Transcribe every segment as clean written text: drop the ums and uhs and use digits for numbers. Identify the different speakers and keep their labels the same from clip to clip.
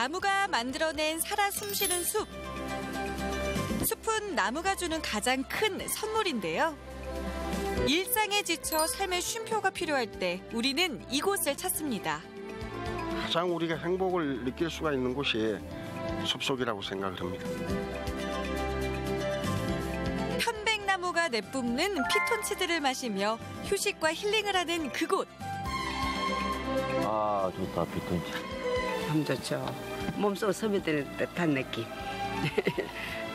Speaker 1: 나무가 만들어낸 살아 숨쉬는 숲. 숲은 나무가 주는 가장 큰 선물인데요. 일상에 지쳐 삶의 쉼표가 필요할 때 우리는 이곳을 찾습니다.
Speaker 2: 가장 우리가 행복을 느낄 수가 있는 곳이 숲속이라고 생각을 합니다.
Speaker 1: 편백나무가 내뿜는 피톤치드를 마시며 휴식과 힐링을 하는 그곳.
Speaker 3: 아, 좋다, 피톤치드.
Speaker 4: 참 좋죠. 몸속 스며드는 듯한 느낌.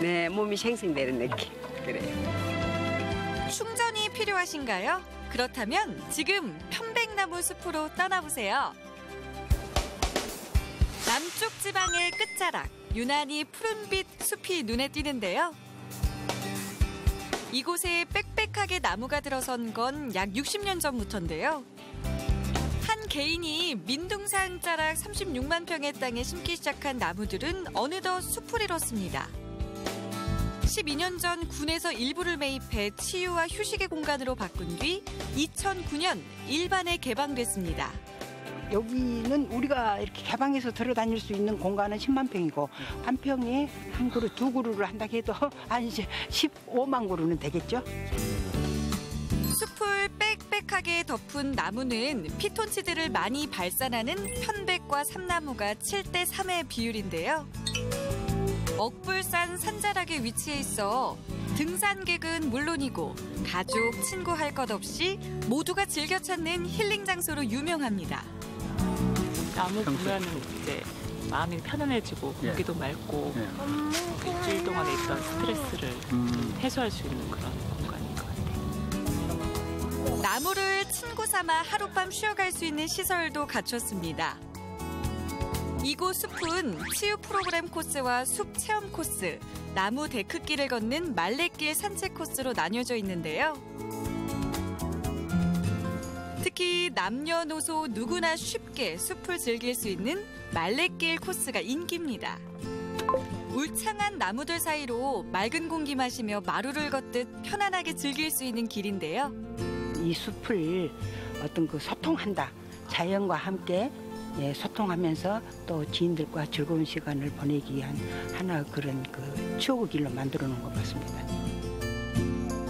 Speaker 4: 네, 몸이 생생되는 느낌. 그래요.
Speaker 1: 충전이 필요하신가요? 그렇다면 지금 편백나무 숲으로 떠나보세요. 남쪽 지방의 끝자락, 유난히 푸른빛 숲이 눈에 띄는데요. 이곳에 빽빽하게 나무가 들어선 건 약 60년 전부터인데요. 한 개인이 민둥산 자락 36만 평의 땅에 심기 시작한 나무들은 어느덧 숲을 이뤘습니다. 12년 전 군에서 일부를 매입해 치유와 휴식의 공간으로 바꾼 뒤 2009년 일반에 개방됐습니다.
Speaker 5: 여기는 우리가 이렇게 개방해서 들어다닐 수 있는 공간은 10만 평이고 한 평에 한 그루, 두 그루를 한다 해도 한 이제 15만 그루는 되겠죠.
Speaker 1: 숲을 빽빽하게 덮은 나무는 피톤치드를 많이 발산하는 편백과 삼나무가 7대3의 비율인데요. 억불산 산자락에 위치해 있어 등산객은 물론이고 가족, 친구 할 것 없이 모두가 즐겨 찾는 힐링 장소로 유명합니다.
Speaker 6: 나무 보면은 이제 마음이 편안해지고 공기도 맑고 일주일 동안에 있던 스트레스를 해소할 수 있는 그런 공간인 것 같아요.
Speaker 1: 나무를 친구 삼아 하룻밤 쉬어갈 수 있는 시설도 갖췄습니다. 이곳 숲은 치유 프로그램 코스와 숲 체험 코스, 나무 데크길을 걷는 말레길 산책 코스로 나뉘어져 있는데요. 특히 남녀노소 누구나 쉽게 숲을 즐길 수 있는 말레길 코스가 인기입니다. 울창한 나무들 사이로 맑은 공기 마시며 마루를 걷듯 편안하게 즐길 수 있는 길인데요.
Speaker 5: 이 숲을 어떤 그 소통한다. 자연과 함께 소통하면서 또 지인들과 즐거운 시간을 보내기 위한 하나 그런 그 추억의 길로 만들어 놓은 것 같습니다.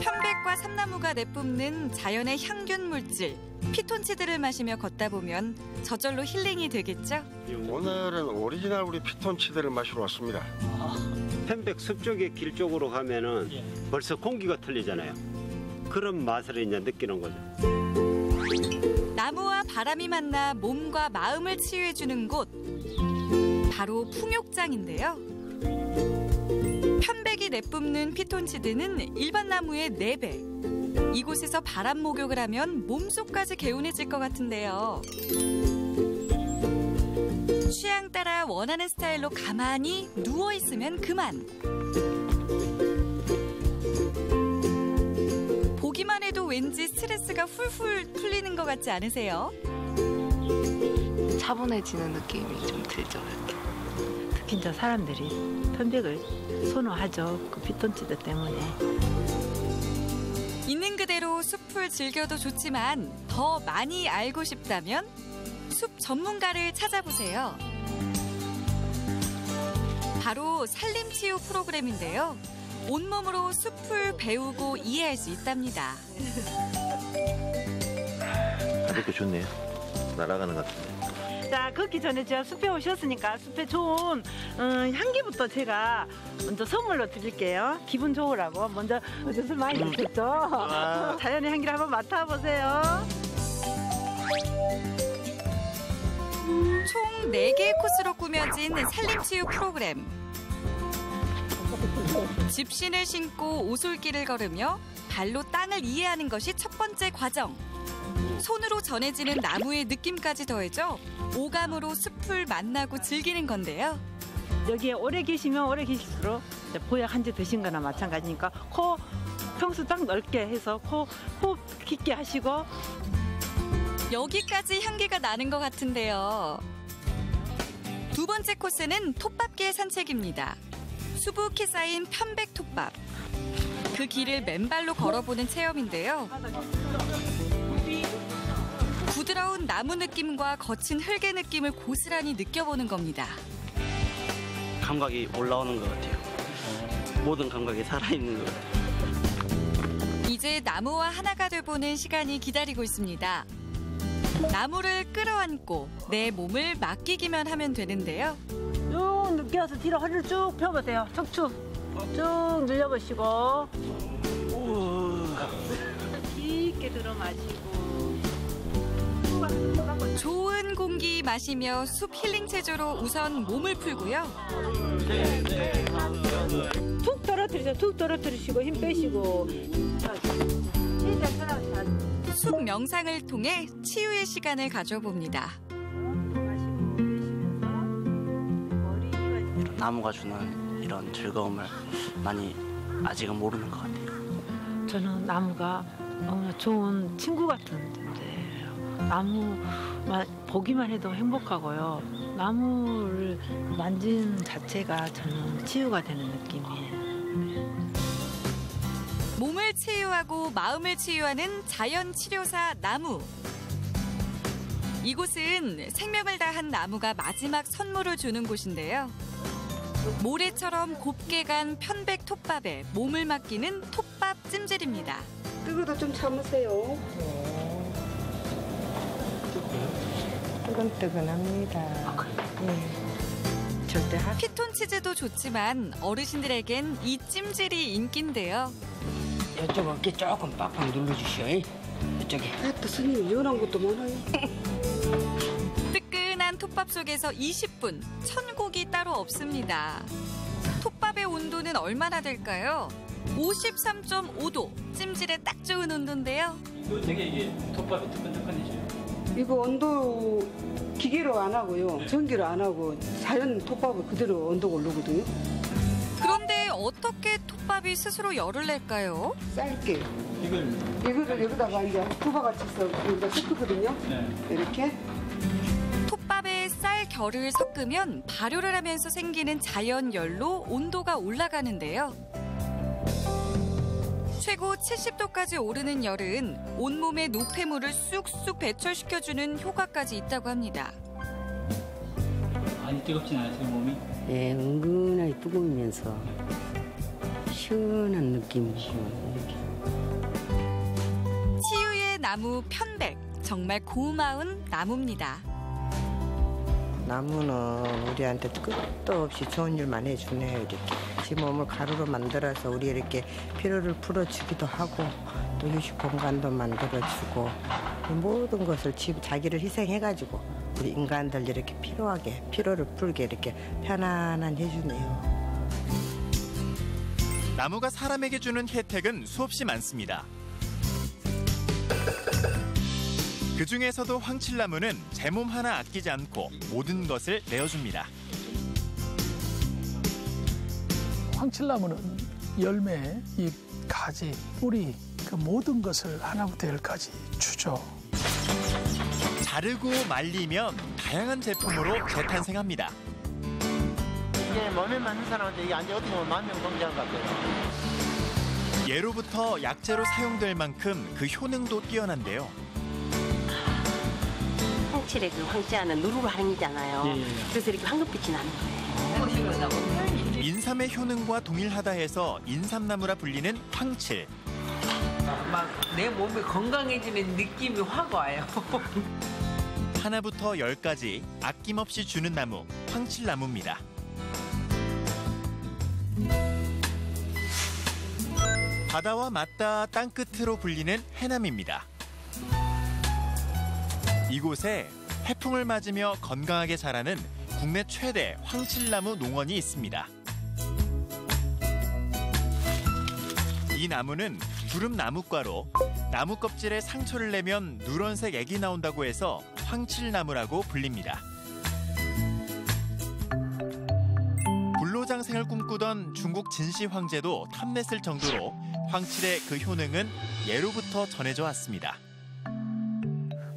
Speaker 1: 편백과 삼나무가 내뿜는 자연의 향균 물질, 피톤치드를 마시며 걷다 보면 저절로 힐링이 되겠죠?
Speaker 2: 오늘은 오리지널 우리 피톤치드를 마시러 왔습니다.
Speaker 3: 편백 숲 쪽의 길 쪽으로 가면은 벌써 공기가 틀리잖아요. 그런 맛을 이제 느끼는 거죠.
Speaker 1: 나무와 바람이 만나 몸과 마음을 치유해주는 곳, 바로 풍욕장인데요. 편백이 내뿜는 피톤치드는 일반 나무의 4배. 이곳에서 바람 목욕을 하면 몸속까지 개운해질 것 같은데요. 취향 따라 원하는 스타일로 가만히 누워있으면 그만. 보기만 해도 왠지 스트레스가 훌훌 풀리는 것 같지 않으세요?
Speaker 7: 차분해지는 느낌이 좀 들죠. 이렇게.
Speaker 8: 특히 이제 사람들이 편백을 선호하죠. 그 피톤치드 때문에.
Speaker 1: 있는 그대로 숲을 즐겨도 좋지만 더 많이 알고 싶다면 숲 전문가를 찾아보세요. 바로 산림치유 프로그램인데요. 온몸으로 숲을 배우고 이해할 수 있답니다.
Speaker 3: 이렇게 좋네요. 날아가는 것 같은데.
Speaker 8: 자, 걷기 전에 제가 숲에 오셨으니까 숲에 좋은 향기부터 제가 먼저 선물로 드릴게요. 기분 좋으라고. 먼저 어디서 많이 드셨죠? 자연의 향기를 한번 맡아보세요.
Speaker 1: 총 4개의 코스로 꾸며진 산림치유 프로그램. 집신을 신고 오솔길을 걸으며 발로 땅을 이해하는 것이 첫 번째 과정. 손으로 전해지는 나무의 느낌까지 더해져 오감으로 숲을 만나고 즐기는 건데요.
Speaker 8: 여기에 오래 계시면 오래 계실수록 보약 한 제 드신 거나 마찬가지니까 코 평소 딱 넓게 해서 호흡 깊게 하시고.
Speaker 1: 여기까지 향기가 나는 것 같은데요. 두 번째 코스는 톱밥길 산책입니다. 수북히 쌓인 편백 톱밥. 그 길을 맨발로 걸어보는 체험인데요. 부드러운 나무 느낌과 거친 흙의 느낌을 고스란히 느껴보는 겁니다.
Speaker 9: 감각이 올라오는 것 같아요. 모든 감각이 살아있는 것 같아요.
Speaker 1: 이제 나무와 하나가 돼보는 시간이 기다리고 있습니다. 나무를 끌어안고 내 몸을 맡기기만 하면 되는데요.
Speaker 8: 쭉 느껴서 뒤로 허리를 쭉 펴보세요. 척추 쭉 늘려보시고 깊게 들어 마시고
Speaker 1: 좋은 공기 마시며 숲 힐링 체조로 우선 몸을 풀고요.
Speaker 8: 툭 떨어뜨리죠. 툭 떨어뜨리시고 힘 빼시고
Speaker 1: 숲 명상을 통해 치유의 시간을 가져봅니다.
Speaker 9: 나무가 주는 이런 즐거움을 많이 아직은 모르는 것 같아요.
Speaker 8: 저는 나무가 좋은 친구 같은 존재예요. 나무 보기만 해도 행복하고요. 나무를 만지는 자체가 저는 치유가 되는 느낌이에요.
Speaker 1: 몸을 치유하고 마음을 치유하는 자연 치료사 나무. 이곳은 생명을 다한 나무가 마지막 선물을 주는 곳인데요. 모래처럼 곱게 간 편백 톱밥에 몸을 맡기는 톱밥 찜질입니다.
Speaker 4: 뜨거도 좀 참으세요.
Speaker 5: 뜨끈뜨끈합니다. 절대
Speaker 1: 피톤치드도 좋지만 어르신들에겐 이 찜질이 인기인데요.
Speaker 5: 이쪽 어깨 조금 빡빡 눌러주시오. 이쪽에.
Speaker 4: 또 스님 연한 것도 많아요.
Speaker 1: 뜨끈한 톱밥 속에서 20분, 천국이 따로 없습니다. 톱밥의 온도는 얼마나 될까요? 53.5도, 찜질에 딱 좋은 온도인데요.
Speaker 10: 되게 이게 톱밥이 뜨끈뜨끈해져요.
Speaker 4: 이거 온도 기계로 안 하고요. 전기로 안 하고 자연 톱밥을 그대로 온도가 오르거든요.
Speaker 1: 그런데 어떻게 톱밥이 스스로 열을 낼까요?
Speaker 4: 쌀게. 이거를 여기다가 이제 부바같이 해서 여기다 섞거든요. 이렇게.
Speaker 1: 톱밥에 쌀 결을 섞으면 발효를 하면서 생기는 자연 열로 온도가 올라가는데요. 최고 70도까지 오르는 열은 온몸의 노폐물을 쑥쑥 배출시켜주는 효과까지 있다고 합니다.
Speaker 10: 많이 뜨겁진 않으세요, 몸이?
Speaker 5: 예, 은근하게 뜨거우면서 시원한 느낌이고.
Speaker 1: 치유의 나무 편백, 정말 고마운 나무입니다.
Speaker 11: 나무는 우리한테 끝도 없이 좋은 일만 해주네요. 이렇게 지 몸을 가루로 만들어서 우리 이렇게 피로를 풀어주기도 하고 또 휴식 공간도 만들어주고 모든 것을 자기를 희생해가지고 우리 인간들 이렇게 피로를 풀게 이렇게 편안한 해주네요.
Speaker 12: 나무가 사람에게 주는 혜택은 수없이 많습니다. 그 중에서도 황칠나무는 제 몸 하나 아끼지 않고 모든 것을 내어줍니다.
Speaker 13: 황칠나무는 열매, 잎, 가지, 뿌리 그 모든 것을 하나부터 열까지 주죠.
Speaker 12: 자르고 말리면 다양한 제품으로 재탄생합니다.
Speaker 14: 이게 몸에 맞는 사람한테 이게 안돼 어떻게 보면 만병통치약 같아요.
Speaker 12: 예로부터 약재로 사용될 만큼 그 효능도 뛰어난데요.
Speaker 15: 황칠에 그 황자는 누르르 항이잖아요. 그래서 이렇게 황금빛이 나는 거예요.
Speaker 12: 인삼의 효능과 동일하다 해서 인삼나무라 불리는 황칠.
Speaker 16: 막 내 몸이 건강해지는 느낌이 확 와요.
Speaker 12: 하나부터 10까지 아낌없이 주는 나무, 황칠나무입니다. 바다와 맞닿아 땅끝으로 불리는 해남입니다. 이곳에 해풍을 맞으며 건강하게 자라는 국내 최대 황칠나무 농원이 있습니다. 이 나무는 두릅 나무과로 나무 껍질에 상처를 내면 누런색 액이 나온다고 해서 황칠나무라고 불립니다. 불로장생을 꿈꾸던 중국 진시 황제도 탐냈을 정도로 황칠의 그 효능은 예로부터 전해져 왔습니다.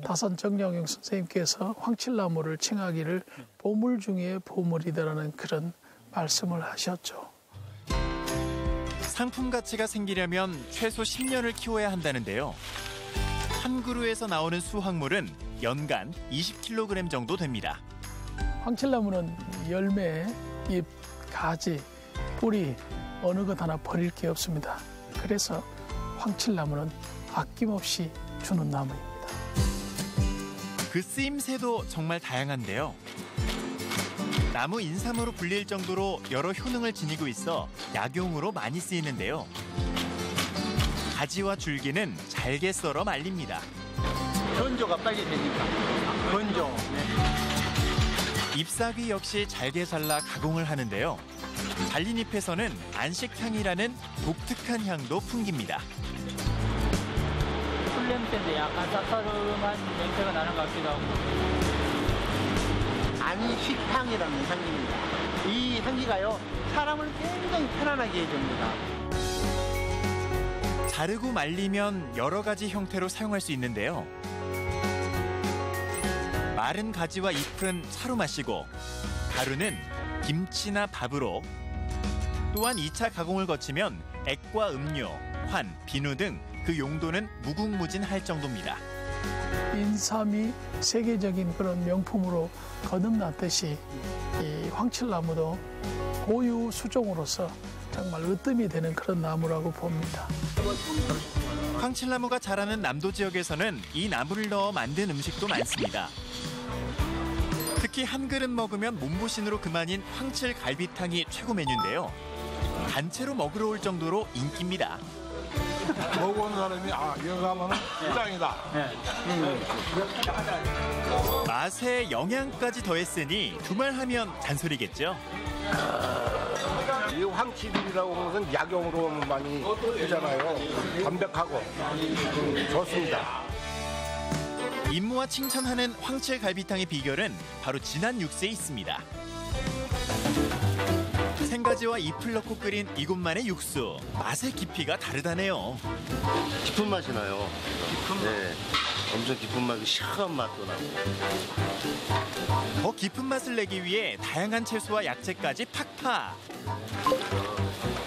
Speaker 13: 다산 정량용 선생님께서 황칠나무를 칭하기를 보물 중에 보물이다라는 그런 말씀을 하셨죠.
Speaker 12: 상품 가치가 생기려면 최소 10년을 키워야 한다는데요. 한 그루에서 나오는 수확물은 연간 20kg 정도 됩니다.
Speaker 13: 황칠나무는 열매, 잎, 가지, 뿌리 어느 것 하나 버릴 게 없습니다. 그래서 황칠나무는 아낌없이 주는 나무입니다.
Speaker 12: 그 쓰임새도 정말 다양한데요. 나무 인삼으로 불릴 정도로 여러 효능을 지니고 있어 약용으로 많이 쓰이는데요. 가지와 줄기는 잘게 썰어 말립니다.
Speaker 14: 건조가 빨리 되니까. 건조.
Speaker 12: 잎사귀 역시 잘게 잘라 가공을 하는데요. 잘린 잎에서는 안식향이라는 독특한 향도 풍깁니다.
Speaker 10: 풀 냄새인데 약간 쌉싸름한 냄새가 나는 것 같기도 하고.
Speaker 14: 안식향이라는 향기입니다. 이 향기가요, 사람을 굉장히 편안하게 해줍니다.
Speaker 12: 자르고 말리면 여러 가지 형태로 사용할 수 있는데요. 마른 가지와 잎은 차로 마시고 가루는 김치나 밥으로, 또한 2차 가공을 거치면 액과 음료, 환, 비누 등 그 용도는 무궁무진할 정도입니다.
Speaker 13: 인삼이 세계적인 그런 명품으로 거듭났듯이 이 황칠나무도 고유 수종으로서 정말 으뜸이 되는 그런 나무라고 봅니다.
Speaker 12: 황칠나무가 자라는 남도 지역에서는 이 나무를 넣어 만든 음식도 많습니다. 특히 한 그릇 먹으면 몸보신으로 그만인 황칠 갈비탕이 최고 메뉴인데요. 단체로 먹으러 올 정도로 인기입니다.
Speaker 17: 먹어본 사람이 여기 가면 짱이다.
Speaker 12: 맛에 영양까지 더했으니 두말하면 잔소리겠죠.
Speaker 17: 이 황칠이라고 하는 것은 약용으로 많이 쓰잖아요. 담백하고 좋습니다.
Speaker 12: 임무와 칭찬하는 황칠 갈비탕의 비결은 바로 진한 육수에 있습니다. 생가지와 잎을 넣고 끓인 이곳만의 육수, 맛의 깊이가 다르다네요.
Speaker 18: 깊은 맛이 나요. 네, 엄청 깊은 맛이 시원한 맛도 나고.
Speaker 12: 더 깊은 맛을 내기 위해 다양한 채소와 약재까지 팍팍.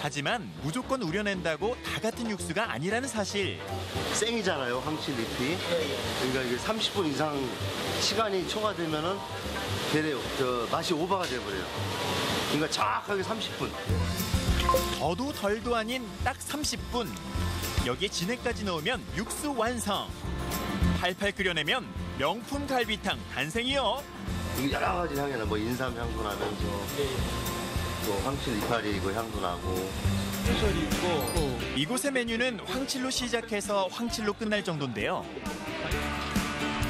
Speaker 12: 하지만 무조건 우려낸다고 다 같은 육수가 아니라는 사실.
Speaker 18: 생이잖아요, 황칠 잎이. 그러니까 이게 30분 이상 시간이 초과되면은 맛이 오버가 돼버려요. 그러니까 정확하게 30분.
Speaker 12: 더도 덜도 아닌 딱 30분. 여기에 진액까지 넣으면 육수 완성. 팔팔 끓여내면 명품 갈비탕 탄생이요.
Speaker 18: 여러 가지 향이 나. 뭐 인삼 향도 나면서 또 황칠 이파리 이거 향도 나고.
Speaker 12: 해설이 있고. 이곳의 메뉴는 황칠로 시작해서 황칠로 끝날 정도인데요.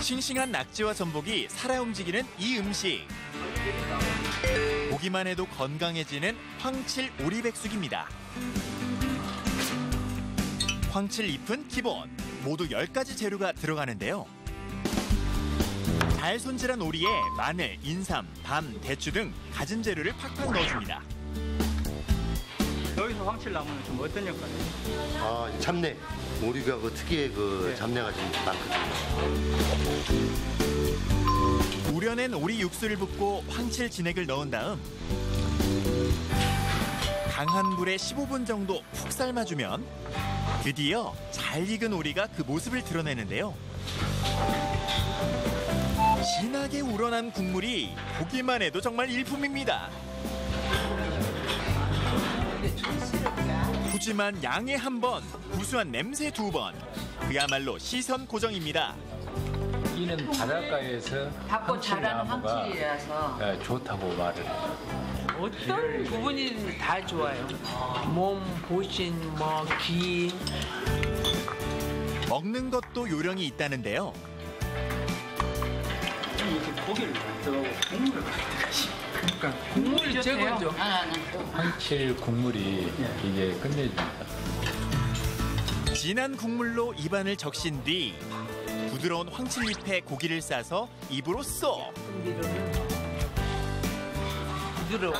Speaker 12: 싱싱한 낙지와 전복이 살아 움직이는 이 음식. 보기만 해도 건강해지는 황칠 오리백숙입니다. 황칠 잎은 기본, 모두 10가지 재료가 들어가는데요. 잘 손질한 오리에 마늘, 인삼, 밤, 대추 등 갖은 재료를 팍팍 넣어줍니다.
Speaker 10: 여기서 황칠나무는 좀 어떤 역할이에요?
Speaker 18: 잡내. 오리가 그 특유의 그 잡내가 좀 많거든요.
Speaker 12: 우려낸 오리 육수를 붓고 황칠 진액을 넣은 다음 강한 불에 15분 정도 푹 삶아주면 드디어 잘 익은 오리가 그 모습을 드러내는데요. 진하게 우러난 국물이 보기만 해도 정말 일품입니다. 푸짐한 양에 한 번, 구수한 냄새 2번. 그야말로 시선 고정입니다.
Speaker 10: 이는 바닷가에서
Speaker 7: 닫고 자라는 황칠이라서
Speaker 10: 좋다고 말을 해요.
Speaker 16: 어떤 부분이 다 좋아요. 몸, 보신, 기.
Speaker 12: 먹는 것도 요령이 있다는데요.
Speaker 10: 이렇게 고기를 들어가고 국물을 가져가시면 그러니까
Speaker 16: 국물 최고죠.
Speaker 10: 황칠 국물이 이게 끝내줍니다.
Speaker 12: 진한 국물로 입안을 적신 뒤 부드러운 황칠잎에 고기를 싸서 입으로 쏙.
Speaker 16: 부드러워.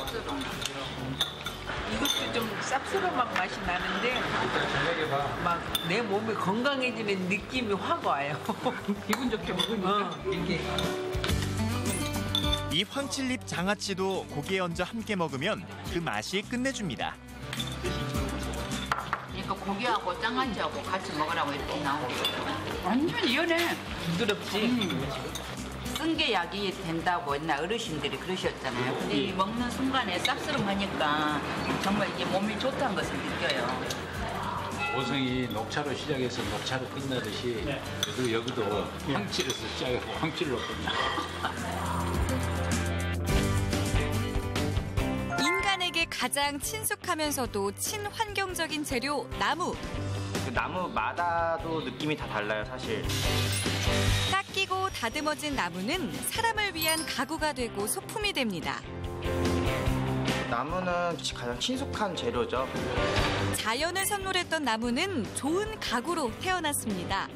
Speaker 16: 이것도 좀 쌉싸름한 맛이 나는데 막 내 몸이 건강해지는 느낌이 확 와요. 기분 좋게 먹으니까 이게.
Speaker 12: 이 황칠잎 장아찌도 고기에 얹어 함께 먹으면 그 맛이 끝내줍니다.
Speaker 7: 그러니까 고기하고 장아찌하고 같이 먹으라고 이렇게 나오고 완전 연해.
Speaker 16: 부드럽지.
Speaker 7: 큰 게 약이 된다고 옛날 어르신들이 그러셨잖아요. 근데 이 먹는 순간에 쌉스름하니까 정말 이게 몸이 좋다는 것을 느껴요.
Speaker 10: 보성이 녹차로 시작해서 녹차로 끝나듯이 여기도 황칠에서 시작해서 황칠로 끝나.
Speaker 1: 인간에게 가장 친숙하면서도 친환경적인 재료 나무.
Speaker 19: 그 나무마다도 느낌이 다 달라요, 사실.
Speaker 1: 깎이고 다듬어진 나무는 사람을 위한 가구가 되고 소품이 됩니다.
Speaker 19: 나무는 가장 친숙한 재료죠.
Speaker 1: 자연을 선물했던 나무는 좋은 가구로 태어났습니다.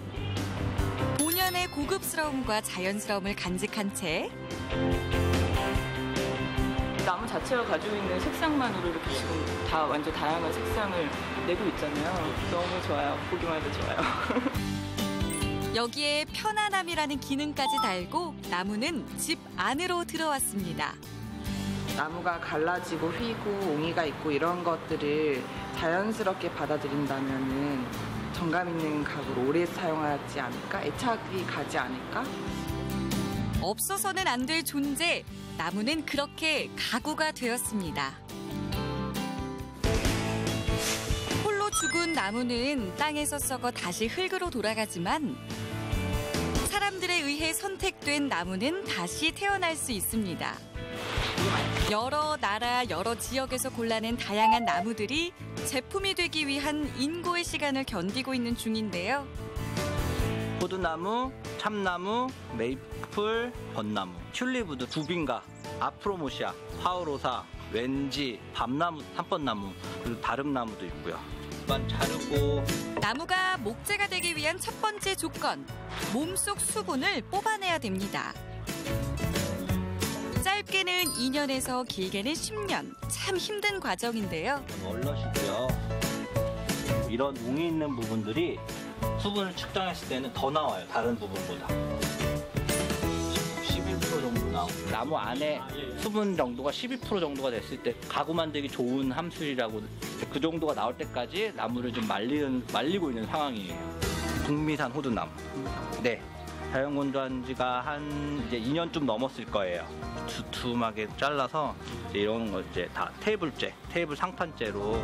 Speaker 1: 본연의 고급스러움과 자연스러움을 간직한 채
Speaker 6: 나무 자체가 가지고 있는 색상만으로 이렇게 지금 다 완전 다양한 색상을 내고 있잖아요. 너무 좋아요. 보기만 해도 좋아요.
Speaker 1: 여기에 편안함이라는 기능까지 달고 나무는 집 안으로 들어왔습니다.
Speaker 20: 나무가 갈라지고 휘고 옹이가 있고 이런 것들을 자연스럽게 받아들인다면은 정감 있는 가구로 오래 사용하지 않을까? 애착이 가지 않을까?
Speaker 1: 없어서는 안 될 존재, 나무는 그렇게 가구가 되었습니다. 홀로 죽은 나무는 땅에서 썩어 다시 흙으로 돌아가지만 사람들에 의해 선택된 나무는 다시 태어날 수 있습니다. 여러 나라, 여러 지역에서 골라낸 다양한 나무들이 제품이 되기 위한 인고의 시간을 견디고 있는 중인데요.
Speaker 9: 호두나무, 참나무, 메이플, 벚나무, 튤립우드, 두빈가, 아프로모시아, 파우로사, 왠지, 밤나무, 산벚나무, 그리고 다름나무도 있고요. 자르고
Speaker 1: 나무가 목재가 되기 위한 첫 번째 조건, 몸속 수분을 뽑아내야 됩니다. 짧게는 2년에서 길게는 10년, 참 힘든 과정인데요.
Speaker 9: 얼럿이고요. 이런 웅이 있는 부분들이 수분을 측정했을 때는 더 나와요, 다른 부분보다. 11% 정도 나오고 나무 안에 수분 정도가 12% 정도가 됐을 때 가구 만들기 좋은 함수이라고 그 정도가 나올 때까지 나무를 좀 말리고 있는 상황이에요. 북미산 호두나무. 네. 자연 건조한 지가 한 이제 2년쯤 넘었을 거예요. 두툼하게 잘라서 이제 이런 거 이제 다 테이블 상판재로.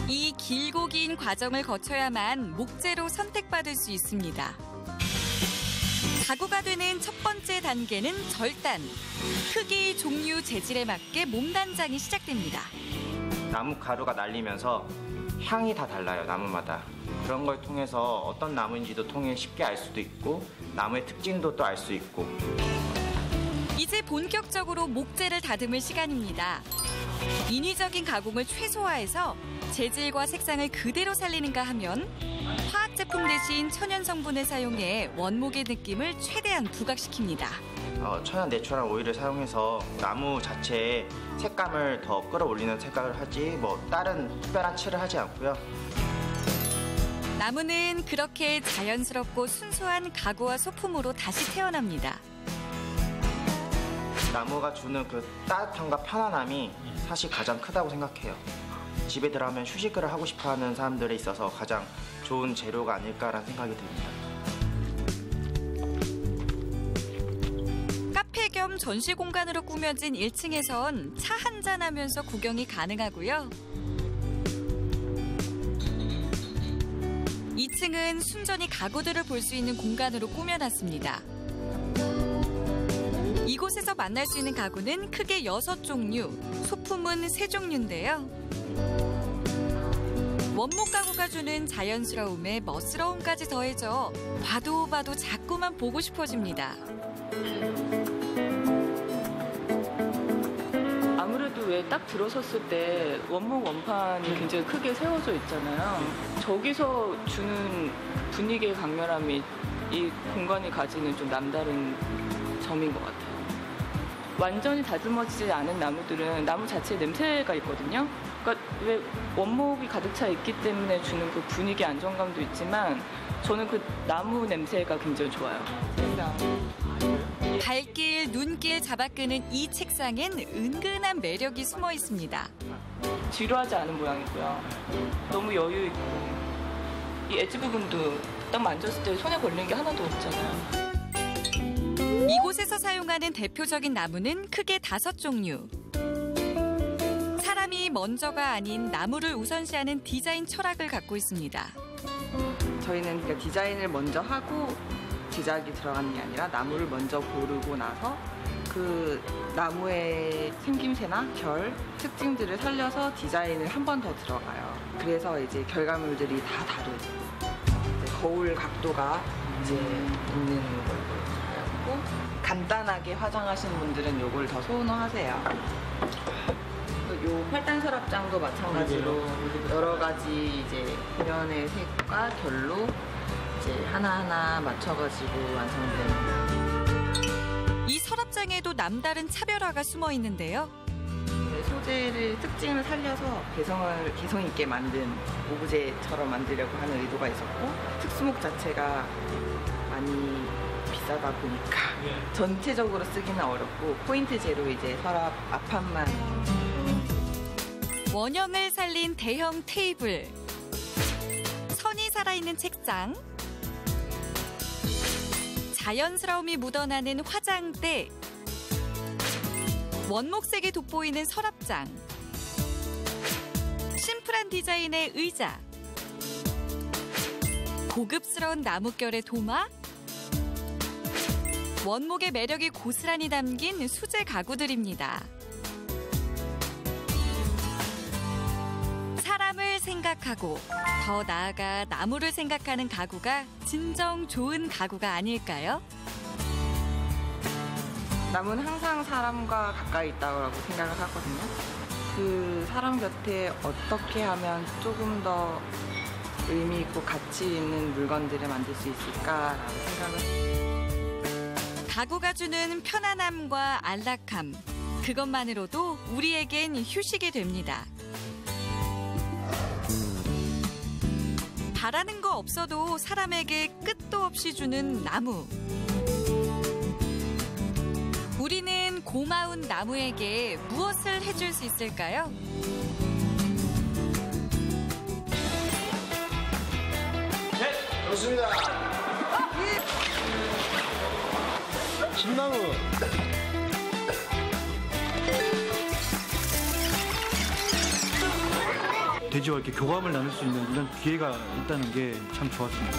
Speaker 1: 이 길고 긴 과정을 거쳐야만 목재로 선택받을 수 있습니다. 가구가 되는 첫 번째 단계는 절단. 크기, 종류, 재질에 맞게 몸단장이 시작됩니다.
Speaker 19: 나무 가루가 날리면서 향이 다 달라요, 나무마다. 그런 걸 통해서 어떤 나무인지도 통해 쉽게 알 수도 있고 나무의 특징도 또 알 수 있고.
Speaker 1: 이제 본격적으로 목재를 다듬을 시간입니다. 인위적인 가공을 최소화해서 재질과 색상을 그대로 살리는가 하면 화학 제품 대신 천연 성분을 사용해 원목의 느낌을 최대한 부각시킵니다.
Speaker 19: 천연 내추럴 오일을 사용해서 나무 자체의 색감을 더 끌어올리는 색감을 하지 뭐 다른 특별한 칠을 하지 않고요.
Speaker 1: 나무는 그렇게 자연스럽고 순수한 가구와 소품으로 다시 태어납니다.
Speaker 19: 나무가 주는 그 따뜻함과 편안함이 사실 가장 크다고 생각해요. 집에 들어가면 휴식을 하고 싶어하는 사람들에 있어서 가장 좋은 재료가 아닐까라는 생각이 듭니다.
Speaker 1: 카페 겸 전시 공간으로 꾸며진 1층에선 차 한잔하면서 구경이 가능하고요. 2층은 순전히 가구들을 볼 수 있는 공간으로 꾸며놨습니다. 이곳에서 만날 수 있는 가구는 크게 6종류, 소품은 3종류인데요. 원목 가구가 주는 자연스러움에 멋스러움까지 더해져 봐도 자꾸만 보고 싶어집니다.
Speaker 6: 아무래도 왜 딱 들어섰을 때 원목 원판이 굉장히 크게 세워져 있잖아요. 저기서 주는 분위기의 강렬함이 이 공간이 가지는 좀 남다른 점인 것 같아요. 완전히 다듬어지지 않은 나무들은 나무 자체에 냄새가 있거든요. 그러니까 왜 원목이 가득 차 있기 때문에 주는 그 분위기 안정감도 있지만 저는 그 나무 냄새가 굉장히 좋아요.
Speaker 1: 발길, 눈길 잡아끄는 이 책상엔 은근한 매력이 숨어 있습니다.
Speaker 6: 지루하지 않은 모양이고요. 너무 여유 있고 이 엣지 부분도 딱 만졌을 때 손에 걸리는 게 하나도 없잖아요.
Speaker 1: 이곳에서 사용하는 대표적인 나무는 크게 5종류. 사람이 먼저가 아닌 나무를 우선시하는 디자인 철학을 갖고 있습니다.
Speaker 20: 저희는 그러니까 디자인을 먼저 하고 제작이 들어가는 게 아니라 나무를 먼저 고르고 나서 그 나무의 생김새나 결, 특징들을 살려서 디자인을 한 번 더 들어가요. 그래서 이제 결과물들이 다 다르고 거울 각도가 이제 있는 걸로 간단하게 화장하시는 분들은 요걸 더 선호하세요. 요 활단 서랍장도 마찬가지로 여러 가지 이제 표면의 색과 결로 이제 하나하나 맞춰가지고 완성되는.
Speaker 1: 이 서랍장에도 남다른 차별화가 숨어 있는데요.
Speaker 20: 소재를 특징을 살려서 개성 있게 만든 오브제처럼 만들려고 하는 의도가 있었고 특수목 자체가 많이 비싸다 보니까 전체적으로 쓰기는 어렵고 포인트제로 이제 서랍 앞판만.
Speaker 1: 원형을 살린 대형 테이블, 선이 살아있는 책장, 자연스러움이 묻어나는 화장대, 원목색이 돋보이는 서랍장, 심플한 디자인의 의자, 고급스러운 나뭇결의 도마, 원목의 매력이 고스란히 담긴 수제 가구들입니다. 사람을 생각하고 더 나아가 나무를 생각하는 가구가 진정 좋은 가구가 아닐까요?
Speaker 20: 나무는 항상 사람과 가까이 있다고 생각을 하거든요. 그 사람 곁에 어떻게 하면 조금 더 의미 있고 가치 있는 물건들을 만들 수 있을까라는 생각을.
Speaker 1: 가구가 주는 편안함과 안락함, 그것만으로도 우리에겐 휴식이 됩니다. 바라는 거 없어도 사람에게 끝도 없이 주는 나무. 우리는 고마운 나무에게 무엇을 해줄 수 있을까요?
Speaker 17: 네, 좋습니다. 신나무.
Speaker 10: 돼지와 이렇게 교감을 나눌 수 있는 이런 기회가 있다는 게 참 좋았습니다.